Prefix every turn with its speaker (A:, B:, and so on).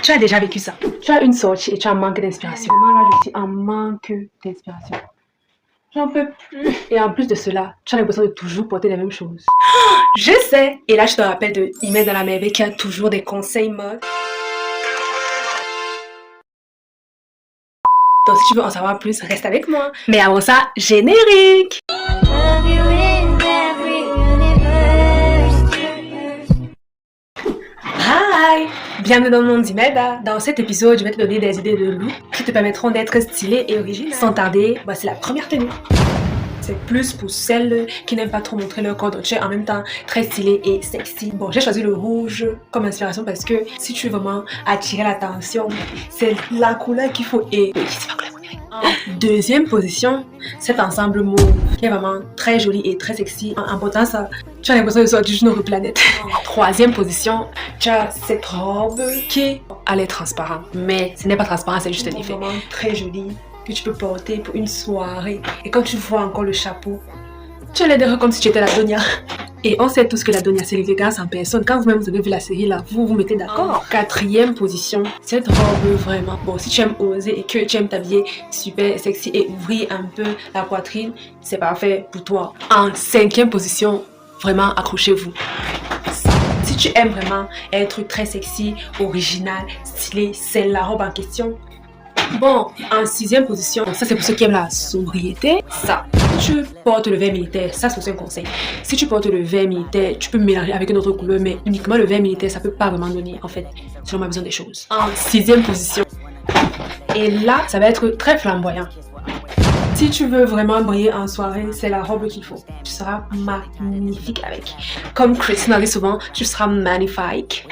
A: tu as déjà vécu ça. Tu as une sortie et tu as un manque d'inspiration. Vraiment, là, je suis en manque d'inspiration. J'en peux plus. Et en plus de cela, tu as l'impression de toujours porter les mêmes choses. Je sais. Et là, je te rappelle de Email dans la merveille qui a toujours des conseils mode. Donc, si tu veux en savoir plus, reste avec moi. Mais avant ça, générique. Hi! Bienvenue dans le monde d'Imelda. Dans cet épisode, je vais te donner des idées de look qui te permettront d'être stylé et original. Sans tarder, voici la première tenue. C'est plus pour celles qui n'aiment pas trop montrer leur corps, donc tu es en même temps très stylé et sexy. Bon, j'ai choisi le rouge comme inspiration parce que si tu veux vraiment attirer l'attention, c'est la couleur qu'il faut. Et oui, c'est pas couleur. Deuxième position, cet ensemble mauve qui est vraiment très joli et très sexy. En portant ça, tu as l'impression de sortir d'une autre planète. Troisième position, tu as cette robe qui a l'air transparent, mais ce n'est pas transparent, c'est juste un effet. Vraiment très joli que tu peux porter pour une soirée. Et quand tu vois encore le chapeau, tu as l'air comme si tu étais la Donia. Et on sait tous que la Donia, c'est l'élégance en personne. Quand vous-même vous avez vu la série là, vous mettez d'accord. Quatrième position, cette robe vraiment. Bon, si tu aimes oser et que tu aimes t'habiller super sexy et ouvrir un peu la poitrine, c'est parfait pour toi. En cinquième position, vraiment accrochez-vous. Si tu aimes vraiment être très sexy, original, stylé, c'est la robe en question. Bon, en sixième position, ça c'est pour ceux qui aiment la sobriété. Ça, si tu portes le vert militaire, ça c'est aussi un conseil. Si tu portes le vert militaire, tu peux mélanger avec une autre couleur, mais uniquement le vert militaire, ça peut pas vraiment donner, en fait, selon ma vision des choses. En sixième position, et là, ça va être très flamboyant. Si tu veux vraiment briller en soirée, c'est la robe qu'il faut. Tu seras magnifique avec. Comme Christina dit souvent, tu seras magnifique.